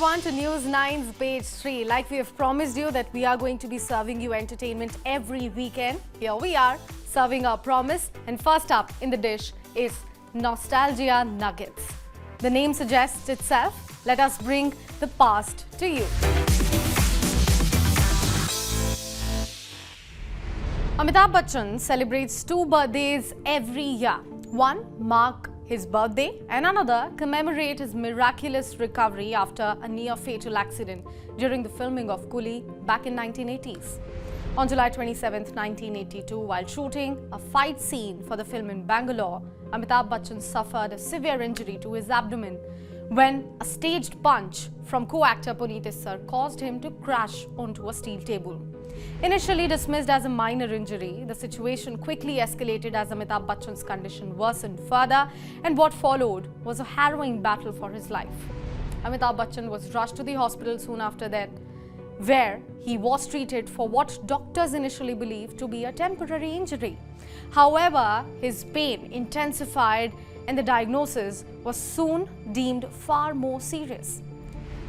everyone to News 9's Page 3. Like we have promised you that we are going to be serving you entertainment every weekend. Here we are, serving our promise. And first up in the dish is Nostalgia Nuggets. The name suggests itself. Let us bring the past to you. Amitabh Bachchan celebrates two birthdays every year. One mark his birthday and another commemorate his miraculous recovery after a near-fatal accident during the filming of Coolie back in 1980s. On July 27, 1982, while shooting a fight scene for the film in Bangalore, Amitabh Bachchan suffered a severe injury to his abdomen when a staged punch from co-actor Puneet Issar caused him to crash onto a steel table. Initially dismissed as a minor injury, the situation quickly escalated as Amitabh Bachchan's condition worsened further, and what followed was a harrowing battle for his life. Amitabh Bachchan was rushed to the hospital soon after that, where he was treated for what doctors initially believed to be a temporary injury. However, his pain intensified and the diagnosis was soon deemed far more serious.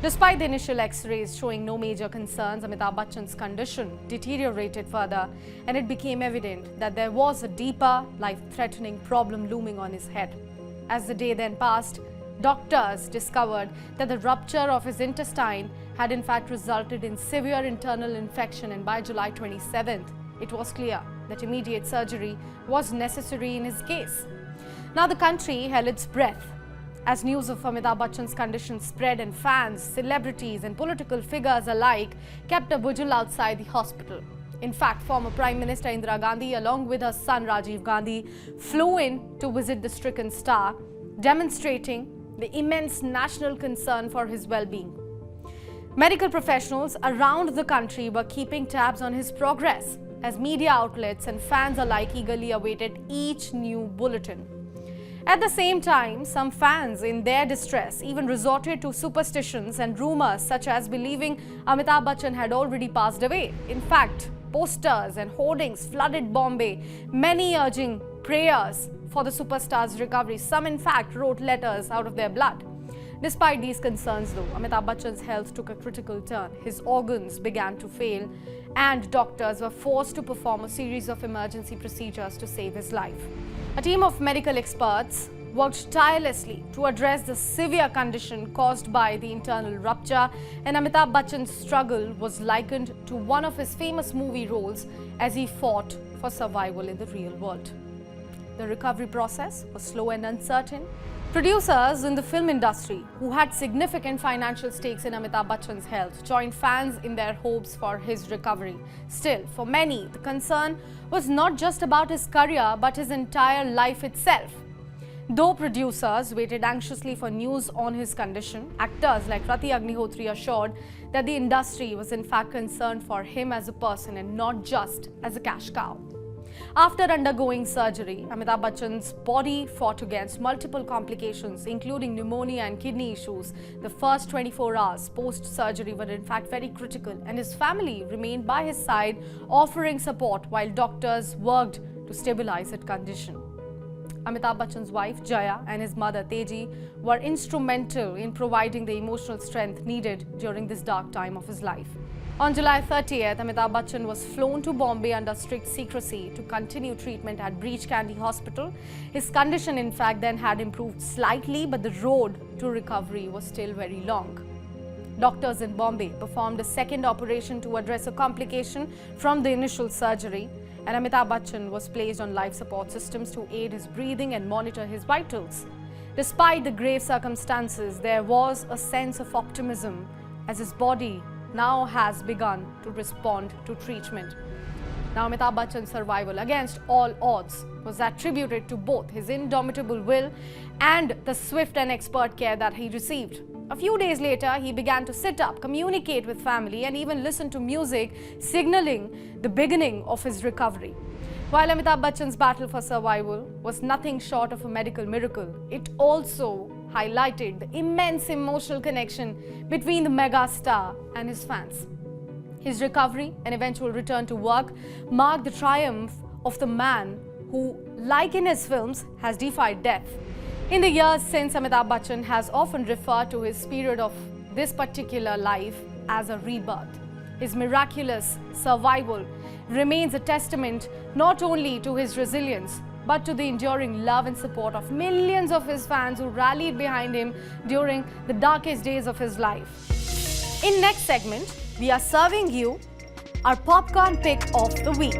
Despite the initial x-rays showing no major concerns, Amitabh Bachchan's condition deteriorated further, and it became evident that there was a deeper, life-threatening problem looming on his head. As the day then passed, doctors discovered that the rupture of his intestine had in fact resulted in severe internal infection, and by July 27th, it was clear that immediate surgery was necessary in his case. Now the country held its breath as news of Amitabh Bachchan's condition spread, and fans, celebrities and political figures alike kept a vigil outside the hospital. In fact, former Prime Minister Indira Gandhi along with her son Rajiv Gandhi flew in to visit the stricken star, demonstrating the immense national concern for his well-being. Medical professionals around the country were keeping tabs on his progress, as media outlets and fans alike eagerly awaited each new bulletin. At the same time, some fans in their distress even resorted to superstitions and rumors such as believing Amitabh Bachchan had already passed away. In fact, posters and hoardings flooded Bombay, many urging prayers for the superstar's recovery. Some in fact wrote letters out of their blood. Despite these concerns though, Amitabh Bachchan's health took a critical turn. His organs began to fail and doctors were forced to perform a series of emergency procedures to save his life. A team of medical experts worked tirelessly to address the severe condition caused by the internal rupture, and Amitabh Bachchan's struggle was likened to one of his famous movie roles as he fought for survival in the real world. The recovery process was slow and uncertain. Producers in the film industry, who had significant financial stakes in Amitabh Bachchan's health, joined fans in their hopes for his recovery. Still, for many, the concern was not just about his career but his entire life itself. Though producers waited anxiously for news on his condition, actors like Rati Agnihotri assured that the industry was in fact concerned for him as a person and not just as a cash cow. After undergoing surgery, Amitabh Bachchan's body fought against multiple complications, including pneumonia and kidney issues. The first 24 hours post-surgery were in fact very critical, and his family remained by his side, offering support while doctors worked to stabilize his condition. Amitabh Bachchan's wife Jaya and his mother Teji were instrumental in providing the emotional strength needed during this dark time of his life. On July 30th, Amitabh Bachchan was flown to Bombay under strict secrecy to continue treatment at Breach Candy Hospital. His condition, in fact, then had improved slightly, but the road to recovery was still very long. Doctors in Bombay performed a second operation to address a complication from the initial surgery, and Amitabh Bachchan was placed on life support systems to aid his breathing and monitor his vitals. Despite the grave circumstances, there was a sense of optimism as his body now has begun to respond to treatment. Now, Amitabh Bachchan's survival against all odds was attributed to both his indomitable will and the swift and expert care that he received. A few days later, he began to sit up, communicate with family, and even listen to music, signaling the beginning of his recovery. While Amitabh Bachchan's battle for survival was nothing short of a medical miracle, it also highlighted the immense emotional connection between the mega star and his fans. His recovery and eventual return to work marked the triumph of the man who, like in his films, has defied death. In the years since, Amitabh Bachchan has often referred to his period of this particular life as a rebirth. His miraculous survival remains a testament not only to his resilience, but to the enduring love and support of millions of his fans who rallied behind him during the darkest days of his life. In next segment, we are serving you our popcorn pick of the week.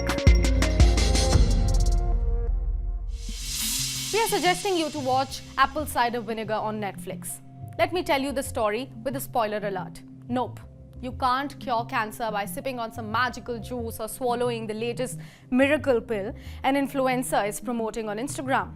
We are suggesting you to watch Apple Cider Vinegar on Netflix. Let me tell you the story with a spoiler alert. Nope. You can't cure cancer by sipping on some magical juice or swallowing the latest miracle pill an influencer is promoting on Instagram.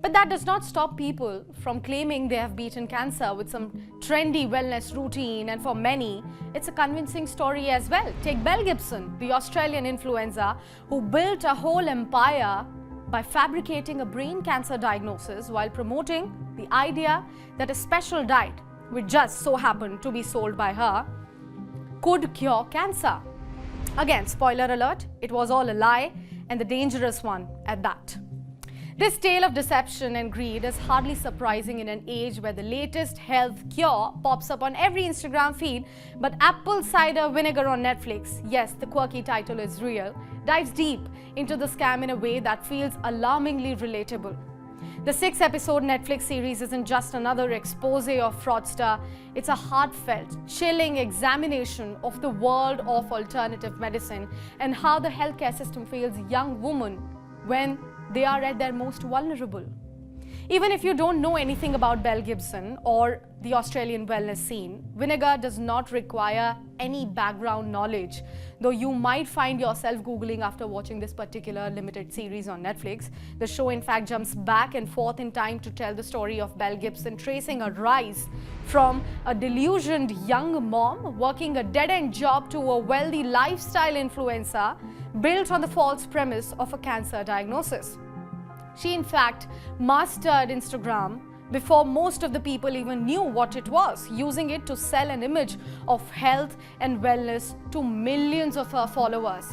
But that does not stop people from claiming they have beaten cancer with some trendy wellness routine, and for many, it's a convincing story as well. Take Mel Gibson, the Australian influencer who built a whole empire by fabricating a brain cancer diagnosis while promoting the idea that a special diet, which just so happened to be sold by her, could cure cancer. Again, spoiler alert, it was all a lie, and the dangerous one at that. This tale of deception and greed is hardly surprising in an age where the latest health cure pops up on every Instagram feed, but Apple Cider Vinegar on Netflix, yes, the quirky title is real, dives deep into the scam in a way that feels alarmingly relatable. The 6-episode Netflix series isn't just another expose of fraudster, it's a heartfelt, chilling examination of the world of alternative medicine and how the healthcare system fails young women when they are at their most vulnerable. Even if you don't know anything about Mel Gibson or the Australian wellness scene, Vinegar does not require any background knowledge, though you might find yourself Googling after watching this particular limited series on Netflix. The show in fact jumps back and forth in time to tell the story of Mel Gibson tracing a rise from a delusioned young mom working a dead-end job to a wealthy lifestyle influencer built on the false premise of a cancer diagnosis. She in fact mastered Instagram before most of the people even knew what it was, using it to sell an image of health and wellness to millions of her followers.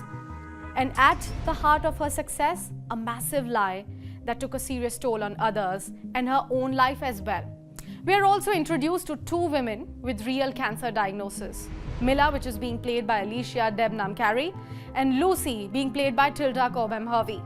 And at the heart of her success, a massive lie that took a serious toll on others and her own life as well. We are also introduced to two women with real cancer diagnoses. Mila, which is being played by Alicia Debnam Carey, and Lucy, being played by Tilda Cobham Hervey,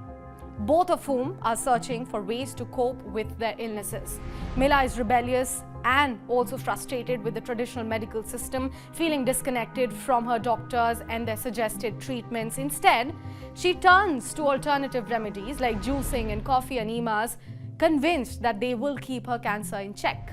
both of whom are searching for ways to cope with their illnesses. Mila is rebellious and also frustrated with the traditional medical system, feeling disconnected from her doctors and their suggested treatments. Instead, she turns to alternative remedies like juicing and coffee enemas, convinced that they will keep her cancer in check.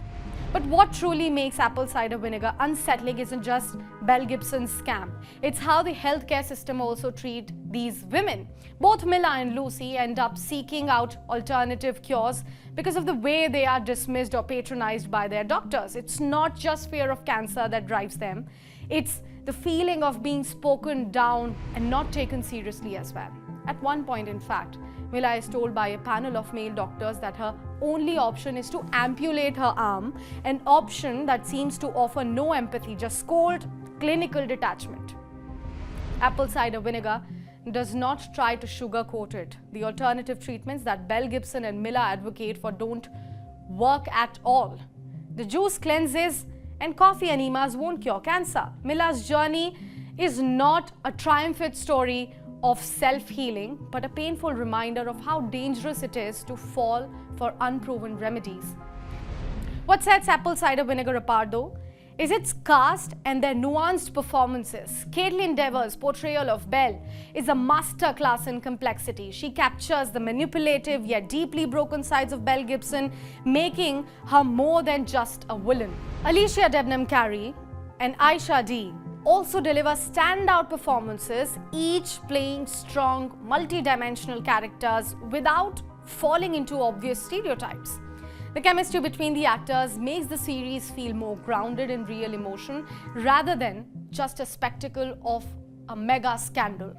But what truly makes Apple Cider Vinegar unsettling isn't just Mel Gibson's scam. It's how the healthcare system also treats these women. Both Mila and Lucy end up seeking out alternative cures because of the way they are dismissed or patronized by their doctors. It's not just fear of cancer that drives them. It's the feeling of being spoken down and not taken seriously as well. At one point, in fact, Mila is told by a panel of male doctors that her only option is to amputate her arm, an option that seems to offer no empathy, just cold clinical detachment. Apple Cider Vinegar does not try to sugarcoat it. The alternative treatments that Mel Gibson and Mila advocate for don't work at all. The juice cleanses and coffee enemas won't cure cancer. Mila's journey is not a triumphant story of self-healing, but a painful reminder of how dangerous it is to fall for unproven remedies. What sets Apple Cider Vinegar apart, though, is its cast and their nuanced performances. Caitlin Dever's portrayal of Belle is a masterclass in complexity. She captures the manipulative yet deeply broken sides of Mel Gibson, making her more than just a villain. Alicia Debnam Carey and Aisha Dee also deliver standout performances, each playing strong, multi-dimensional characters without falling into obvious stereotypes. The chemistry between the actors makes the series feel more grounded in real emotion rather than just a spectacle of a mega scandal.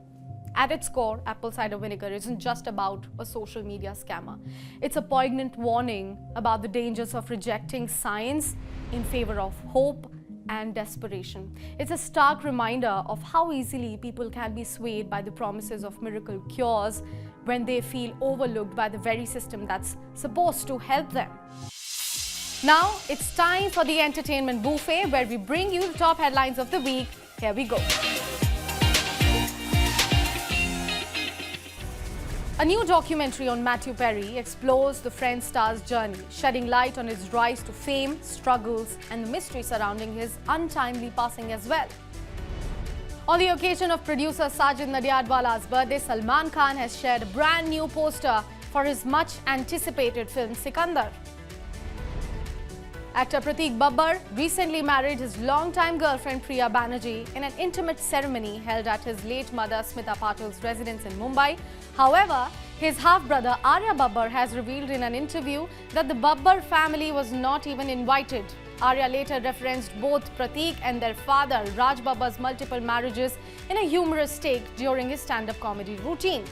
At its core, Apple Cider Vinegar isn't just about a social media scammer. It's a poignant warning about the dangers of rejecting science in favor of hope and desperation. It's a stark reminder of how easily people can be swayed by the promises of miracle cures when they feel overlooked by the very system that's supposed to help them. Now it's time for the entertainment buffet where we bring you the top headlines of the week. Here we go. A new documentary on Matthew Perry explores the Friends star's journey, shedding light on his rise to fame, struggles, and the mystery surrounding his untimely passing as well. On the occasion of producer Sajid Nadiadwala's birthday, Salman Khan has shared a brand new poster for his much-anticipated film Sikandar. Actor Prateek Babbar recently married his longtime girlfriend Priya Banerjee in an intimate ceremony held at his late mother Smita Patel's residence in Mumbai. However, his half-brother Arya Babbar has revealed in an interview that the Babbar family was not even invited. Arya later referenced both Prateek and their father Raj Babbar's multiple marriages in a humorous take during his stand-up comedy routine.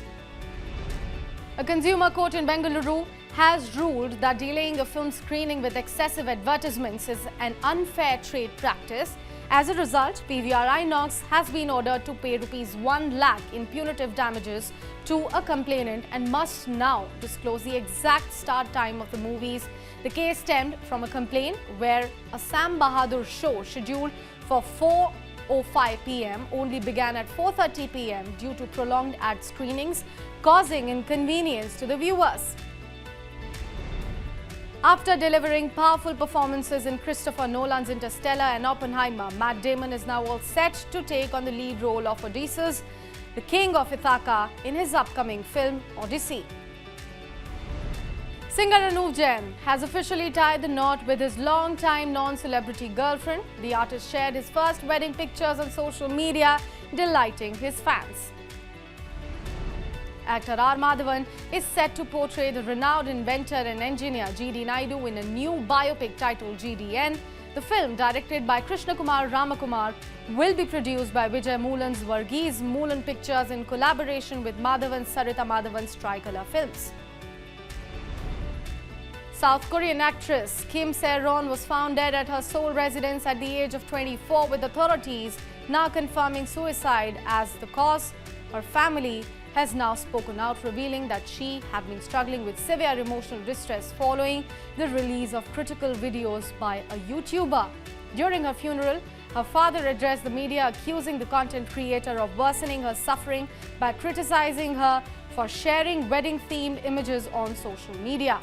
A consumer court in Bengaluru has ruled that delaying a film screening with excessive advertisements is an unfair trade practice. As a result, PVR Inox has been ordered to pay Rs 1 lakh in punitive damages to a complainant and must now disclose the exact start time of the movies. The case stemmed from a complaint where a Sam Bahadur show scheduled for 4:05 p.m. only began at 4:30 p.m. due to prolonged ad screenings, causing inconvenience to the viewers. After delivering powerful performances in Christopher Nolan's Interstellar and Oppenheimer, Matt Damon is now all set to take on the lead role of Odysseus, the king of Ithaca, in his upcoming film Odyssey. Singer Anuv Jain has officially tied the knot with his long-time non-celebrity girlfriend. The artist shared his first wedding pictures on social media, delighting his fans. Actor R. Madhavan is set to portray the renowned inventor and engineer G.D. Naidu in a new biopic titled GDN. The film, directed by Krishna Kumar Ramakumar, will be produced by Vijay Moolan's Varghese Moolan Pictures in collaboration with Madhavan's Sarita Madhavan's Tricolor Films. South Korean actress Kim Seo-Ron was found dead at her Seoul residence at the age of 24, with authorities now confirming suicide as the cause. Her family has now spoken out, revealing that she had been struggling with severe emotional distress following the release of critical videos by a YouTuber. During her funeral, her father addressed the media, accusing the content creator of worsening her suffering by criticizing her for sharing wedding-themed images on social media.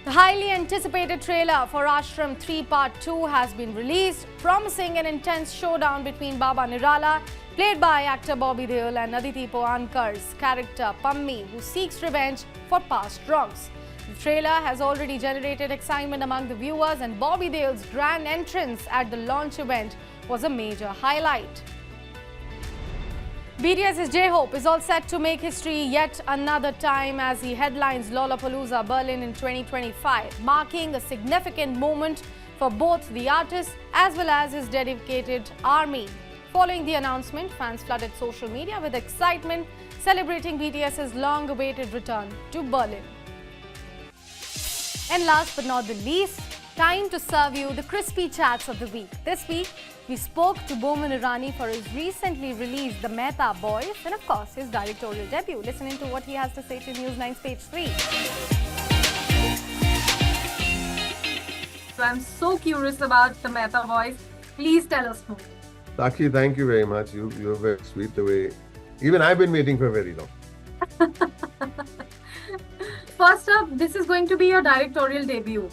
The highly anticipated trailer for Aashram 3 Part 2 has been released, promising an intense showdown between Boman Irani, played by actor Bobby Deol, and Aditi Poankar's character Pammi, who seeks revenge for past wrongs. The trailer has already generated excitement among the viewers, and Bobby Deol's grand entrance at the launch event was a major highlight. BTS's J-Hope is all set to make history yet another time as he headlines Lollapalooza Berlin in 2025, marking a significant moment for both the artist as well as his dedicated army. Following the announcement, fans flooded social media with excitement, celebrating BTS's long-awaited return to Berlin. And last but not the least, time to serve you the crispy chats of the week. This week, we spoke to Boman Irani for his recently released The Mehta Boys and, of course, his directorial debut. Listen to what he has to say to News 9's Page 3. So I'm so curious about The Mehta Boys. Please tell us more. Sakshi, thank you very much. You're very sweet the way. Even I've been waiting for very long. First up, this is going to be your directorial debut.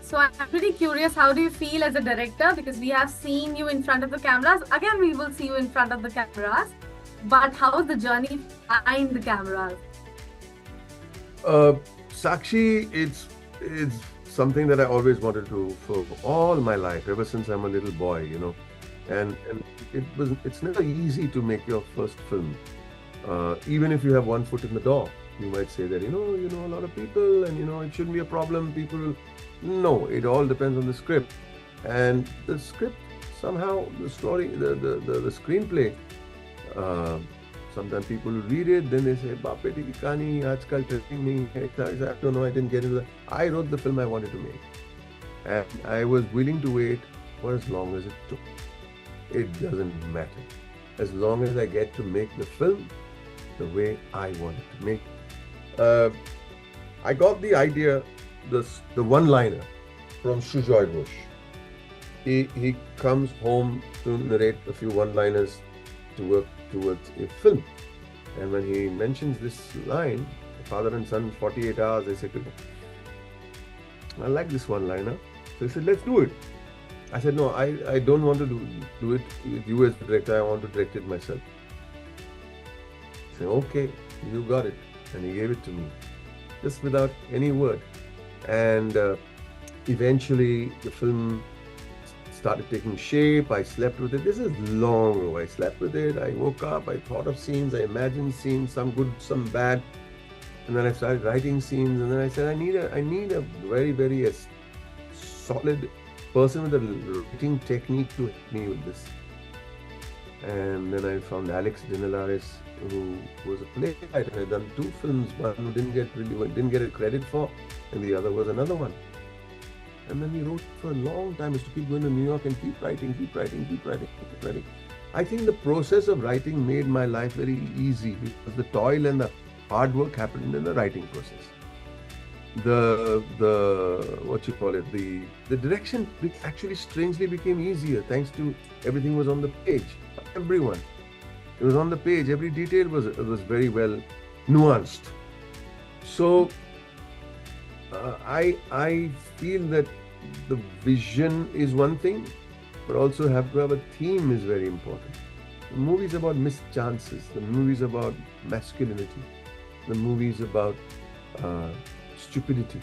So I'm pretty curious, how do you feel as a director? Because we have seen you in front of the cameras. Again, we will see you in front of the cameras. But how is the journey behind the cameras? Sakshi, it's something that I always wanted to do for all my life, ever since I'm a little boy, you know. And it's never easy to make your first film. Even if you have one foot in the door, you might say that, you know a lot of people and, it shouldn't be a problem. People will... No, it all depends on the script. And the script, somehow, the story, the screenplay, sometimes people will read it, then they say, Baap beti ki kahani, aajkal trending me. I don't know, I didn't get into that. I wrote the film I wanted to make. And I was willing to wait for as long as it took. It doesn't matter. As long as I get to make the film the way I wanted to make it. I got the idea the one-liner from Sujoy Ghosh. He comes home to narrate a few one-liners to work towards a film. And when he mentions this line, father and son, 48 hours, I said to him, I like this one-liner. So he said, let's do it. I said, no, I don't want to do it with you as the director. I want to direct it myself. He said, okay, you got it. And he gave it to me, just without any word. And eventually the film started taking shape. I slept with it. This is long ago. I slept with it. I woke up. I thought of scenes. I imagined scenes, some good, some bad. And then I started writing scenes. And then I said, I need a very, very solid person with a writing technique to help me with this. And then I found Alex Dinelaris, who was a playwright and had done 2 films, one who didn't get a credit for, and the other was another one. And then we wrote for a long time. Is to keep going to New York and keep writing. I think the process of writing made my life very easy because the toil and the hard work happened in the writing process. The direction actually strangely became easier thanks to everything was on the page. Everyone. It was on the page. Every detail was very well nuanced. So I feel that the vision is one thing, but also have to have a theme is very important. The movie is about missed chances. The movie is about masculinity. The movie is about stupidity.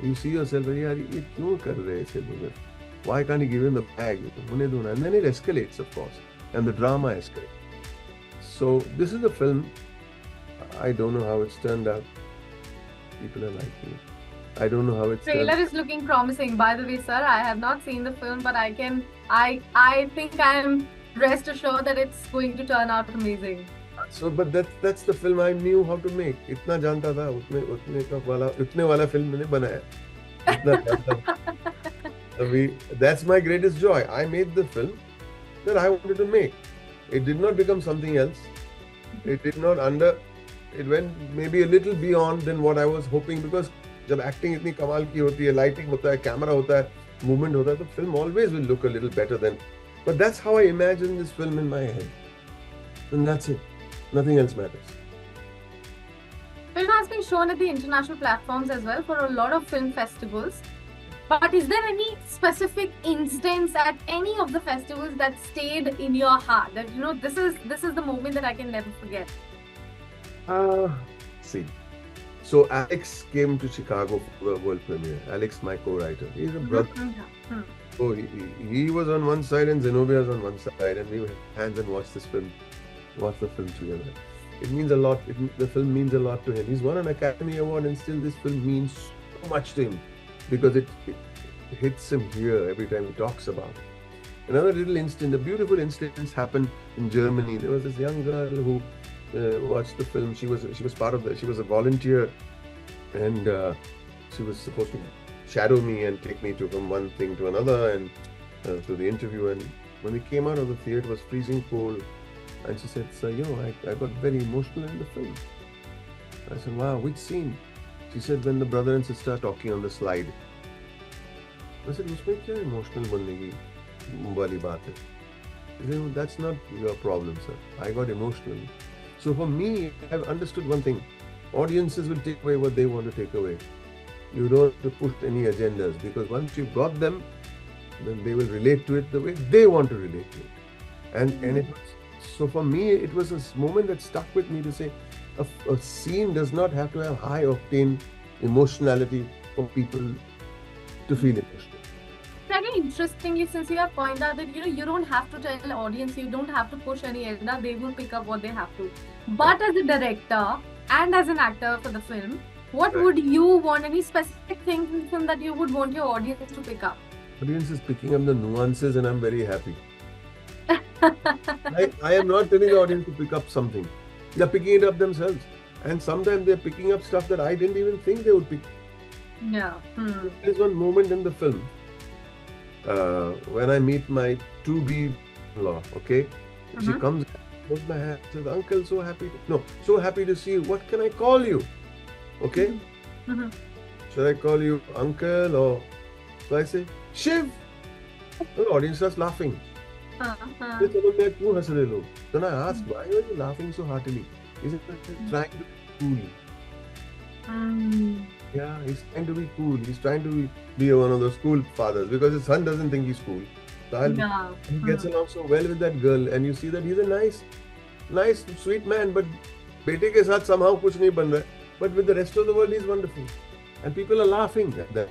You see yourself, why can't he give him the bag? And then it escalates, of course, and the drama escalates. So this is the film. I don't know how it's turned out. People are liking it. I don't know how it's Trailer is looking promising. By the way, sir, I have not seen the film, but I think I am rest assured that it's going to turn out amazing. So, but that's the film I knew how to make. इतना जानता था उतने वाला film मैंने बनाया. इतना जानता था. That's my greatest joy. I made the film that I wanted to make. It did not become something else. It went maybe a little beyond than what I was hoping, because जब acting इतनी कमाल की होती है, lighting होता है, camera होता है, movement होता है, तो film always will look a little better than. But that's how I imagined this film in my head. And that's it. Nothing else matters. Film has been shown at the international platforms as well for a lot of film festivals. But is there any specific instance at any of the festivals that stayed in your heart? That this is the moment that I can never forget. See. So Alex came to Chicago for the world premiere. Alex, my co-writer. He's a brother. So he was on one side and Zenobia was on one side, and we were hands and watched the film together. It means a lot. The film means a lot to him. He's won an Academy Award, and still this film means so much to him because it hits him here every time he talks about it. Another little instance, a beautiful instance happened in Germany. There was this young girl who watched the film. She was a volunteer, and she was supposed to shadow me and take me from one thing to another and to the interview. And when we came out of the theater, it was freezing cold. And she said, "Sir, I got very emotional in the film." I said, "Wow, which scene?" She said, "When the brother and sister are talking on the slide." I said, "Usme kya emotional banne ki wali baat hai?" She said, "That's not your problem, sir. I got emotional." So for me, I've understood one thing. Audiences will take away what they want to take away. You don't have to push any agendas, because once you've got them, then they will relate to it the way they want to relate to it. And it was, so for me, it was a moment that stuck with me to say, a scene does not have to have high octane emotionality for people to feel emotional. Very interestingly, since you have pointed out that you don't have to tell the audience, you don't have to push any agenda, they will pick up what they have to. But as a director and as an actor for the film, what would you want, any specific things in the film that you would want your audience to pick up? Audience is picking up the nuances, and I'm very happy. I am not telling the audience to pick up something. They're picking it up themselves. And sometimes they're picking up stuff that I didn't even think they would pick. Yeah. There's one moment in the film when I meet my to-be in-law, okay? She comes, holds my hand, says, "Uncle, so happy to see you. What can I call you?" Okay? Should I call you uncle or? So I say, Shiv. The audience starts laughing. They tell me, "Kyun has rahe log?" Then I ask, why are you laughing so heartily? He said, trying to be cool. Yeah, he's trying to be cool. He's trying to be one of those cool fathers because his son doesn't think he's cool. So he gets along so well with that girl, and you see that he's a nice, sweet man. But bete ke saath somehow kuch nahi ban raha. But with the rest of the world, he's wonderful, and people are laughing at that.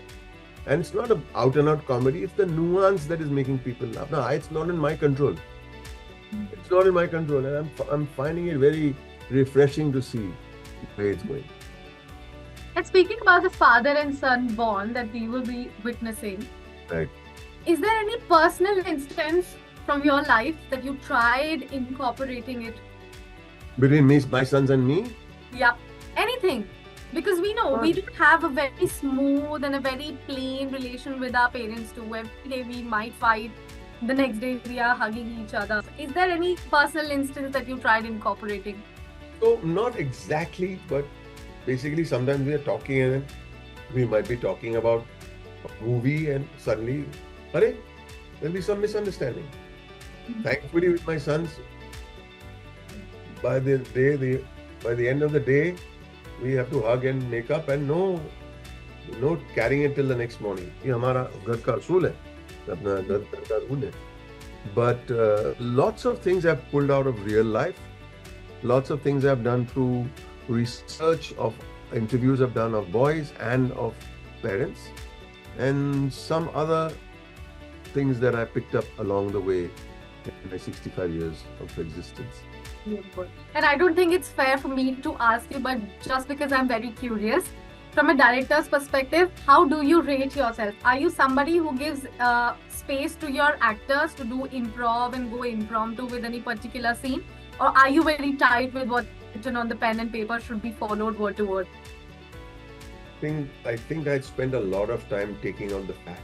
And it's not an out-and-out comedy. It's the nuance that is making people laugh. No, it's not in my control. It's not in my control, and I'm finding it very refreshing to see where it's going. And speaking about the father and son bond that we will be witnessing, Right. is there any personal instance from your life that you tried incorporating it? Between me, my sons and me? Yeah, anything. Because we know we don't have a very smooth and a very plain relation with our parents too. Every day we might fight, the next day we are hugging each other. Is there any personal instance that you tried incorporating? So, not exactly, but basically sometimes we are talking and we might be talking about a movie and suddenly, there'll be some misunderstanding. Thankfully with my sons, by the end of the day, we have to hug and make up and no carrying it till the next morning. ये हमारा घर का असूल है, अपना घर का rule है. But lots of things I've pulled out of real life. Lots of things I've done through research of interviews I've done of boys and of parents, and some other things that I picked up along the way in my 65 years of existence. And I don't think it's fair for me to ask you, but just because I'm very curious, from a director's perspective, how do you rate yourself? Are you somebody who gives space to your actors to do improv and go impromptu with any particular scene? Or are you very tight with what's written on the pen and paper should be followed word to word? I think I spend a lot of time taking out the fat.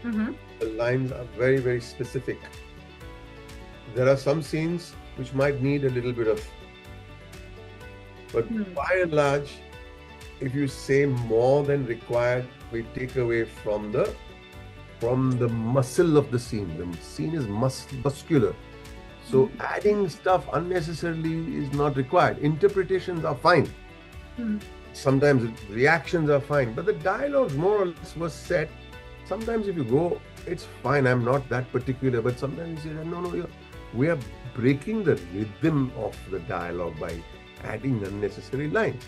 Mm-hmm. The lines are very, very specific. There are some scenes which might need a little bit of, but by and large, if you say more than required, we take away from the muscle of the scene. The scene is muscular. So adding stuff unnecessarily is not required. Interpretations are fine. Sometimes reactions are fine, but the dialogues more or less was set. Sometimes if you go, it's fine, I'm not that particular, but sometimes you say, no, we are breaking the rhythm of the dialogue by adding unnecessary lines.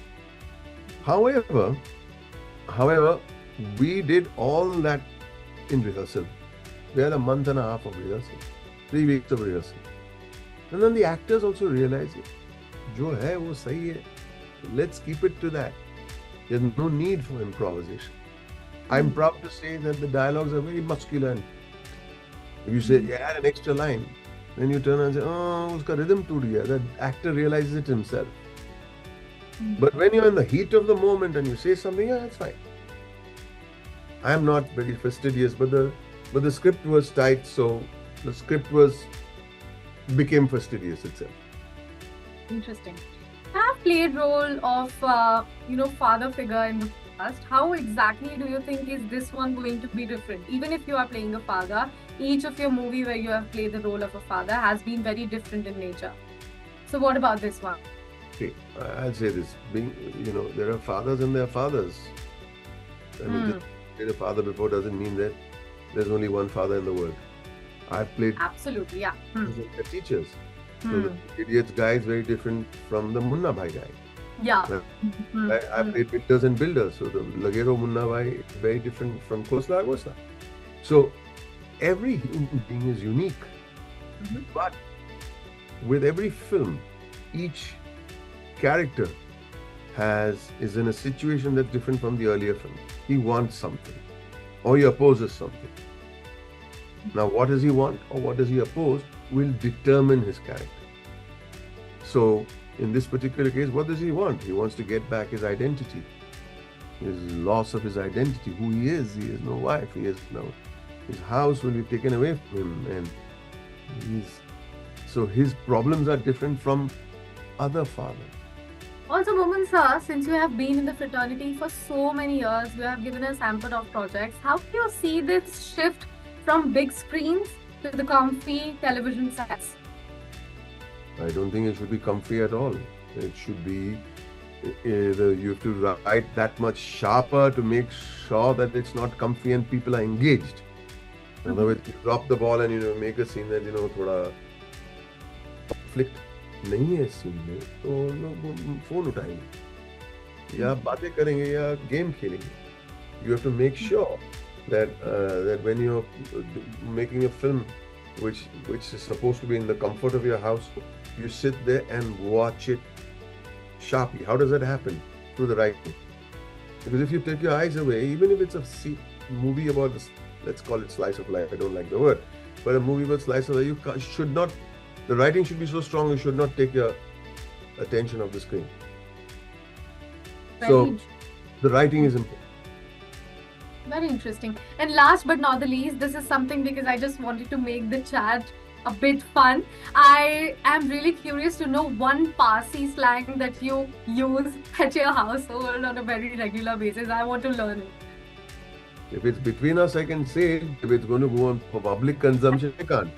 However, we did all that in rehearsal. We had a month and a half of rehearsal, 3 weeks of rehearsal. And then the actors also realized, jo hai wo sahi hai. Let's keep it to that. There's no need for improvisation. I'm proud to say that the dialogues are very muscular. And if you say, add an extra line, then you turn and say, oh, uska rhythm toot gaya. The actor realizes it himself. But when you're in the heat of the moment and you say something, it's fine. I am not very fastidious, but the script was tight, so the script became fastidious itself. Interesting. I have played role of father figure in the past. How exactly do you think is this one going to be different? Even if you are playing a father, each of your movie where you have played the role of a father has been very different in nature. So what about this one? Okay, I'll say this. There are fathers and there are fathers. I mean, just played a father before doesn't mean that there's only one father in the world. I've played absolutely, yeah. They're teachers. So the Idiots guy is very different from the Munna Bhai guy. Yeah. I played Builders and Builders. So the Lagero Munna Bhai is very different from Khosla Agosla. So every human being is unique. But with every film, each character is in a situation that's different from the earlier film. He wants something or he opposes something. Now, what does he want or what does he oppose will determine his character. So, in this particular case, what does he want? He wants to get back his identity, his loss of his identity, who he is. He has no wife, his house will be taken away from him, and so his problems are different from other fathers. Also, Boman sir, since you have been in the fraternity for so many years, you have given us ample of projects. How do you see this shift from big screens to the comfy television sets? I don't think it should be comfy at all. It should be you have to write that much sharper to make sure that it's not comfy and people are engaged. In other words, you drop the ball and make a scene that थोड़ा conflict नहीं है scene में, तो लोग phone उठाएंगे या बातें करेंगे या game खेलेंगे. You have to make sure that when you're making a film which is supposed to be in the comfort of your house, you sit there and watch it sharply. How does that happen? Through the writing. Because if you take your eyes away, even if it's a movie about this, let's call it slice of life, I don't like the word, but a movie about slice of life, the writing should be so strong, you should not take your attention off the screen. So the writing is important. Very interesting. And last but not the least, this is something because I just wanted to make the chat a bit fun. I am really curious to know one Parsi slang that you use at your household on a very regular basis. I want to learn it. If it's between us, I can say it. If it's going to go on for public consumption, I can't.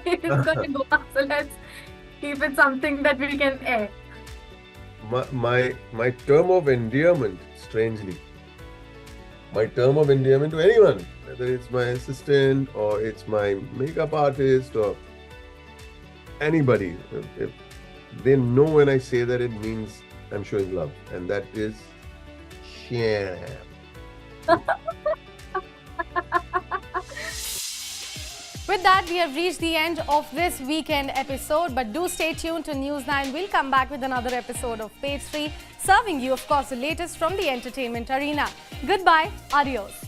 It's going to go on, so let's keep it something that we can air. My term of endearment, strangely, my term of endearment to anyone, whether it's my assistant or it's my makeup artist or anybody, if they know when I say that, it means I'm showing love, and that is share. With that, we have reached the end of this weekend episode. But do stay tuned to News 9. We'll come back with another episode of Page 3, serving you, of course, the latest from the entertainment arena. Goodbye. Adios.